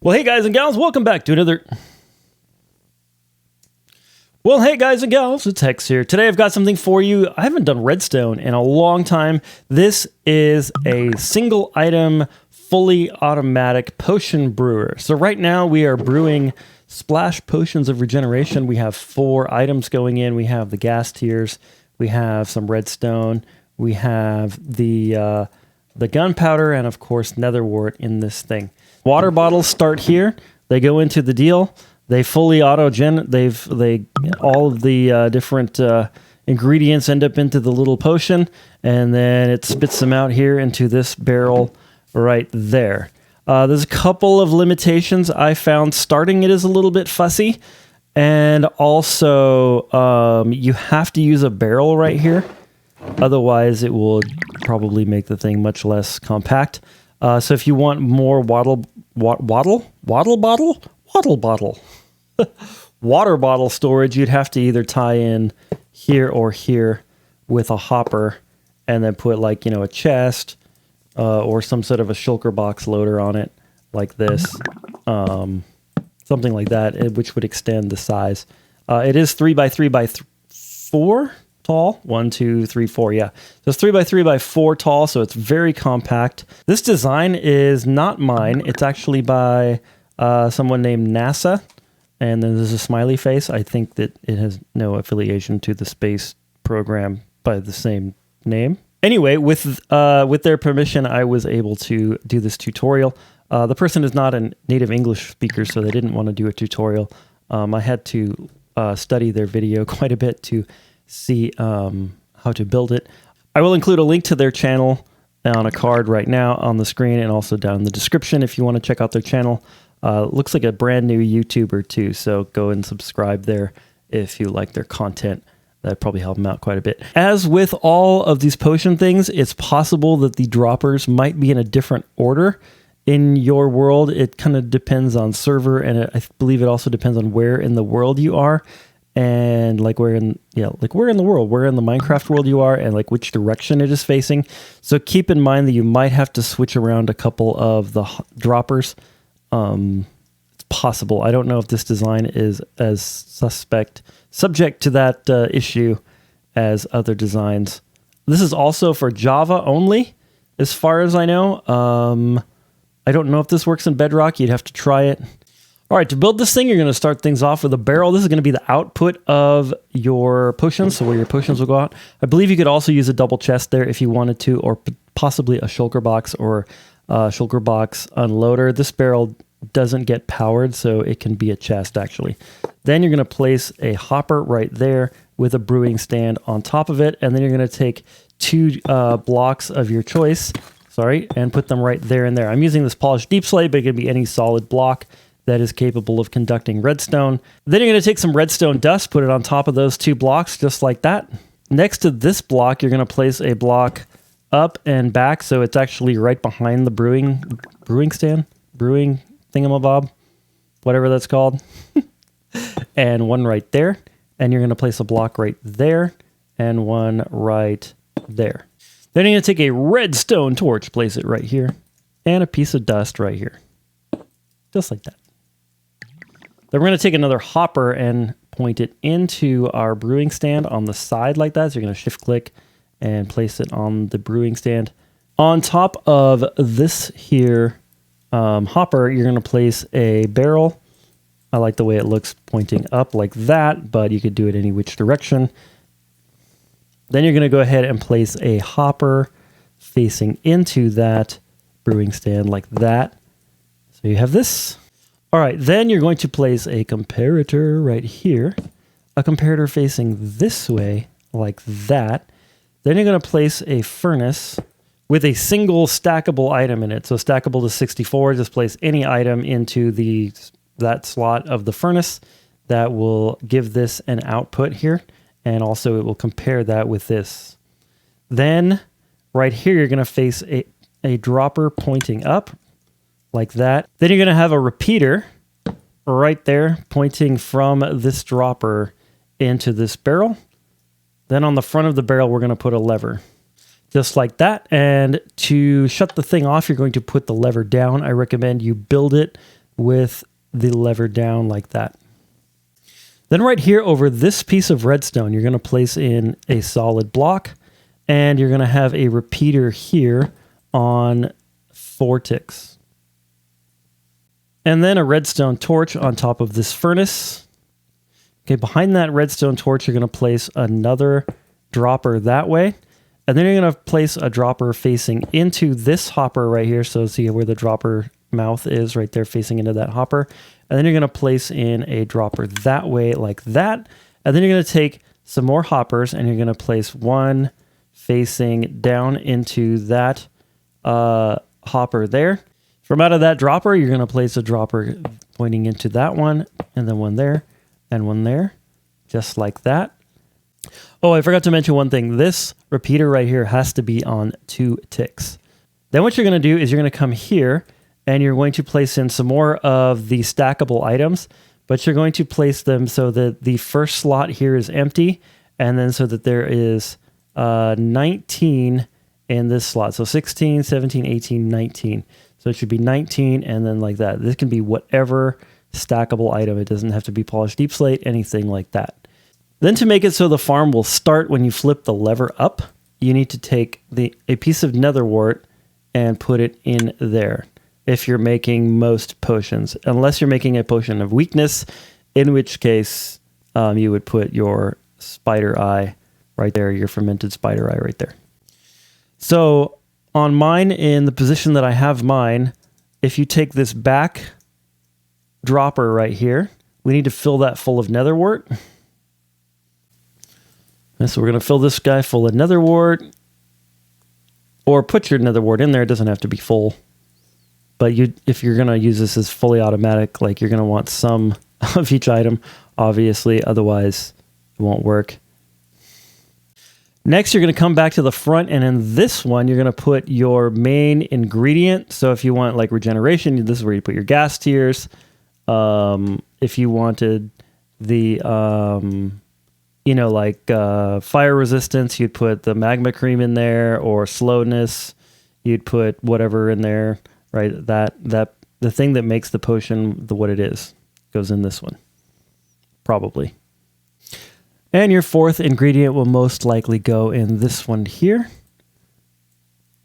Well, hey guys and gals, welcome back to another... Well, hey guys and gals, it's Hex here. Today I've got something for you. I haven't done redstone in a long time. This is a single item, fully automatic potion brewer. So right now we are brewing splash potions of regeneration. We have 4 items going in. We have the gas tiers, we have some redstone, we have the gunpowder, and of course nether wart in this thing. Water bottles start here. They go into the deal. They fully auto-gen. All of the different ingredients end up into the little potion, and then it spits them out here into this barrel right there. There's a couple of limitations I found. Starting it is a little bit fussy, and also you have to use a barrel right here. Otherwise, it will probably make the thing much less compact. So if you want more water bottle storage, you'd have to either tie in here or here with a hopper and then put a chest or some sort of a shulker box loader on it like this. Something like that, which would extend the size. It is 3x3x4 tall. 1, 2, 3, 4. Yeah. So it's 3x3x4 tall. So it's very compact. This design is not mine. It's actually by someone named NASA. And then there's a smiley face. I think that it has no affiliation to the space program by the same name. Anyway, with their permission, I was able to do this tutorial. The person is not a native English speaker, so they didn't want to do a tutorial. I had to study their video quite a bit to see how to build it. I will include a link to their channel on a card right now on the screen and also down in the description if you want to check out their channel. Looks like a brand new YouTuber too, so go and subscribe there if you like their content. That'd probably help them out quite a bit. As with all of these potion things, it's possible that the droppers might be in a different order in your world. It kind of depends on server, and I believe it also depends on where in the world you are, and where in the world, where in the Minecraft world you are, and which direction it is facing. So keep in mind that you might have to switch around a couple of the droppers. It's possible. I don't know if this design is as subject to that issue as other designs. This is also for Java only, as far as I know. I don't know if this works in Bedrock. You'd have to try it. All right, to build this thing, you're going to start things off with a barrel. This is going to be the output of your potions, so where your potions will go out. I believe you could also use a double chest there if you wanted to, or possibly a shulker box or shulker box unloader. This barrel doesn't get powered, so it can be a chest actually. Then you're going to place a hopper right there with a brewing stand on top of it, and then you're going to take 2 blocks of your choice, and put them right there and there. I'm using this polished deep slate, but it can be any solid block that is capable of conducting redstone. Then you're going to take some redstone dust, put it on top of those 2 blocks, just like that. Next to this block, you're going to place a block up and back, so it's actually right behind the brewing thingamabob, whatever that's called. And one right there. And you're going to place a block right there and one right there. Then you're going to take a redstone torch, place it right here, and a piece of dust right here. Just like that. Then we're going to take another hopper and point it into our brewing stand on the side like that. So you're going to shift click and place it on the brewing stand. On top of this here hopper, you're going to place a barrel. I like the way it looks pointing up like that, but you could do it any which direction. Then you're going to go ahead and place a hopper facing into that brewing stand like that. So you have this. All right, then you're going to place a comparator right here, a comparator facing this way like that. Then you're going to place a furnace with a single stackable item in it. So stackable to 64, just place any item into that slot of the furnace. That will give this an output here, and also it will compare that with this. Then right here, you're going to face a dropper pointing up like that. Then you're going to have a repeater right there pointing from this dropper into this barrel. Then on the front of the barrel, we're going to put a lever just like that. And to shut the thing off, you're going to put the lever down. I recommend you build it with the lever down like that. Then right here over this piece of redstone, you're going to place in a solid block, and you're going to have a repeater here on 4 ticks. And then a redstone torch on top of this furnace. Okay, behind that redstone torch, you're going to place another dropper that way. And then you're going to place a dropper facing into this hopper right here. So see where the dropper mouth is right there facing into that hopper. And then you're going to place in a dropper that way like that. And then you're going to take some more hoppers and you're going to place one facing down into that hopper there. From out of that dropper, you're going to place a dropper pointing into that one, and then one there, and one there, just like that. Oh, I forgot to mention one thing. This repeater right here has to be on 2 ticks. Then what you're going to do is you're going to come here, and you're going to place in some more of the stackable items, but you're going to place them so that the first slot here is empty, and then so that there is 19 in this slot. So 16, 17, 18, 19. So it should be 19 and then like that. This can be whatever stackable item. It doesn't have to be polished deep slate, anything like that. Then to make it so the farm will start when you flip the lever up, you need to take a piece of nether wart and put it in there. If you're making most potions, unless you're making a potion of weakness, in which case you would put your spider eye right there, your fermented spider eye right there. So on mine, in the position that I have mine, if you take this back dropper right here, we need to fill that full of nether wart. And so we're going to fill this guy full of nether wart, or put your nether wart in there. It doesn't have to be full. But if you're going to use this as fully automatic, like you're going to want some of each item, obviously, otherwise it won't work. Next, you're going to come back to the front, and in this one, you're going to put your main ingredient. So if you want like regeneration, this is where you put your gas tiers. If you wanted the, fire resistance, you'd put the magma cream in there, or slowness, you'd put whatever in there, right? The thing that makes the potion what it is goes in this one, probably. And your 4th ingredient will most likely go in this one here.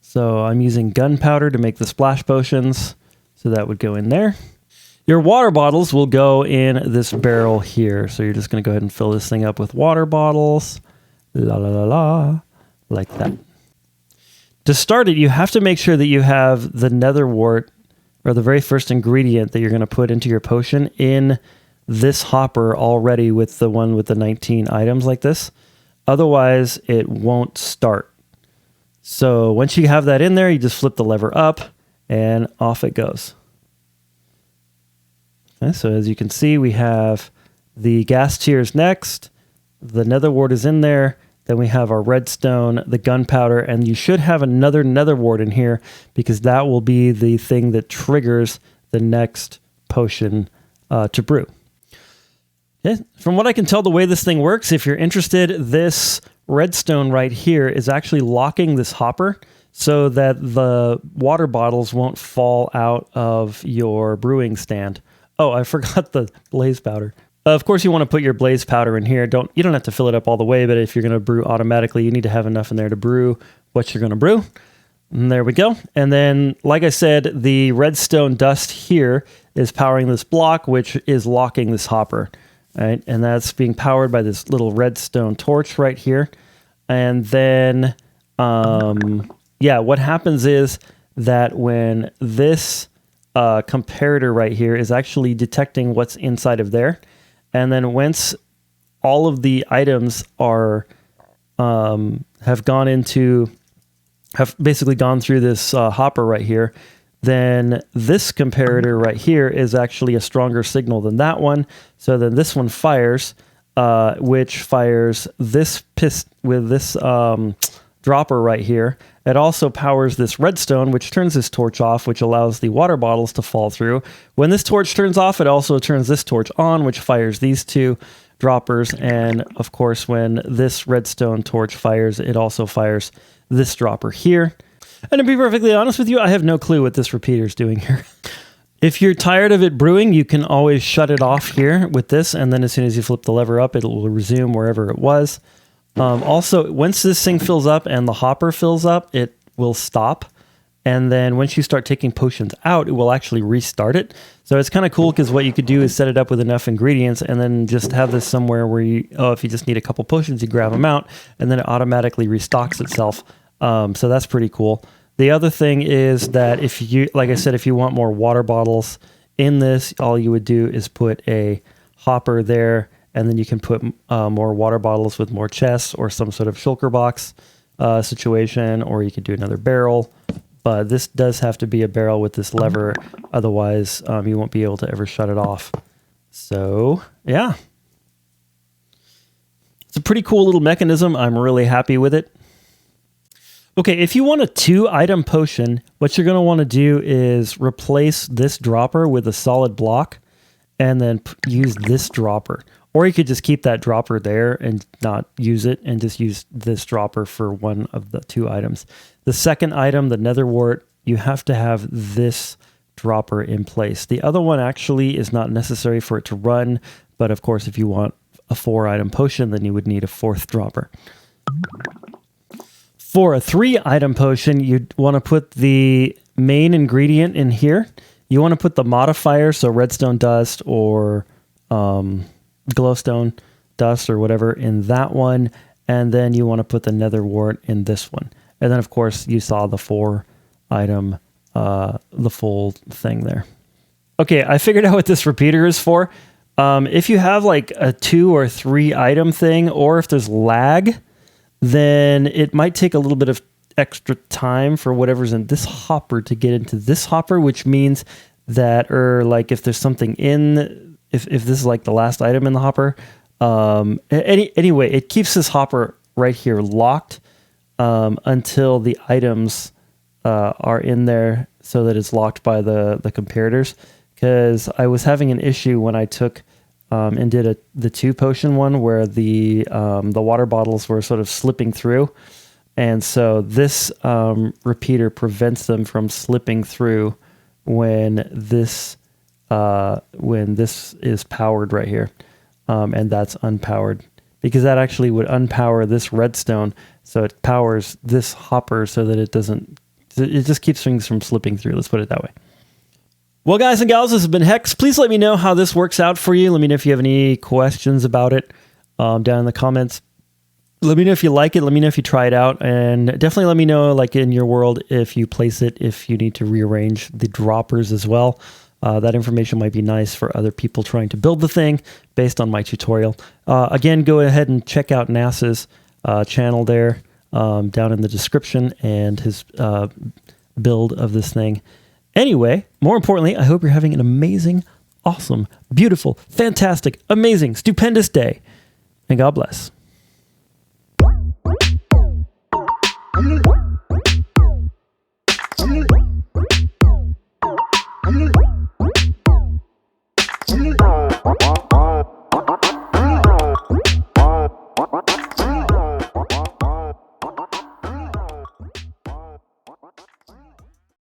So I'm using gunpowder to make the splash potions, so that would go in there. Your water bottles will go in this barrel here. So you're just going to go ahead and fill this thing up with water bottles. La la la la, like that. To start it, you have to make sure that you have the nether wart, or the very first ingredient that you're going to put into your potion, in this hopper already with the one with the 19 items like this. Otherwise, it won't start. So once you have that in there, you just flip the lever up and off it goes. Okay, so as you can see, we have the gas tiers next. The nether wart is in there. Then we have our redstone, the gunpowder, and you should have another nether wart in here because that will be the thing that triggers the next potion to brew. Okay. From what I can tell, the way this thing works, if you're interested, this redstone right here is actually locking this hopper so that the water bottles won't fall out of your brewing stand. Oh, I forgot the blaze powder. Of course, you want to put your blaze powder in here. You don't have to fill it up all the way, but if you're going to brew automatically, you need to have enough in there to brew what you're going to brew. And there we go. And then, like I said, the redstone dust here is powering this block, which is locking this hopper. Right, and that's being powered by this little redstone torch right here. And then, what happens is that when this comparator right here is actually detecting what's inside of there, and then once all of the items are have basically gone through this hopper right here, then this comparator right here is actually a stronger signal than that one. So then this one fires, which fires this with this dropper right here. It also powers this redstone, which turns this torch off, which allows the water bottles to fall through. When this torch turns off, it also turns this torch on, which fires these 2 droppers. And of course, when this redstone torch fires, it also fires this dropper here. And to be perfectly honest with you, I have no clue what this repeater is doing here. If you're tired of it brewing, you can always shut it off here with this, and then as soon as you flip the lever up, it will resume wherever it was. Also, once this thing fills up and the hopper fills up, it will stop. And then once you start taking potions out, it will actually restart it. So it's kind of cool because what you could do is set it up with enough ingredients and then just have this somewhere where if you just need a couple potions, you grab them out, and then it automatically restocks itself. So that's pretty cool. The other thing is that if you, like I said, if you want more water bottles in this, all you would do is put a hopper there, and then you can put more water bottles with more chests or some sort of shulker box situation, or you could do another barrel. But this does have to be a barrel with this lever, otherwise you won't be able to ever shut it off. So yeah, it's a pretty cool little mechanism. I'm really happy with it. Okay, if you want a 2-item potion, what you're going to want to do is replace this dropper with a solid block and then use this dropper. Or you could just keep that dropper there and not use it and just use this dropper for one of the 2 items. The second item, the nether wart, you have to have this dropper in place. The other one actually is not necessary for it to run, but of course if you want a 4-item potion, then you would need a 4th dropper. For a 3-item potion, you'd want to put the main ingredient in here. You want to put the modifier, so redstone dust or glowstone dust or whatever in that one, and then you want to put the nether wart in this one. And then, of course, you saw the 4-item, the full thing there. Okay, I figured out what this repeater is for. If you have like a 2 or 3-item thing, or if there's lag, then it might take a little bit of extra time for whatever's in this hopper to get into this hopper, which means that, or like if there's something in, if this is like the last item in the hopper, anyway, it keeps this hopper right here locked until the items are in there so that it's locked by the comparators. Because I was having an issue when I took and did the 2 potion one where the water bottles were sort of slipping through, and so this repeater prevents them from slipping through when this is powered right here, and that's unpowered, because that actually would unpower this redstone, so it powers this hopper so that it just keeps things from slipping through. Let's put it that way. Well, guys and gals, this has been Hex. Please let me know how this works out for you. Let me know if you have any questions about it down in the comments. Let me know if you like it. Let me know if you try it out. And definitely let me know, like in your world, if you place it, if you need to rearrange the droppers as well. That information might be nice for other people trying to build the thing based on my tutorial. Again, go ahead and check out NASA's channel there down in the description, and his build of this thing. Anyway, more importantly, I hope you're having an amazing, awesome, beautiful, fantastic, amazing, stupendous day. And God bless.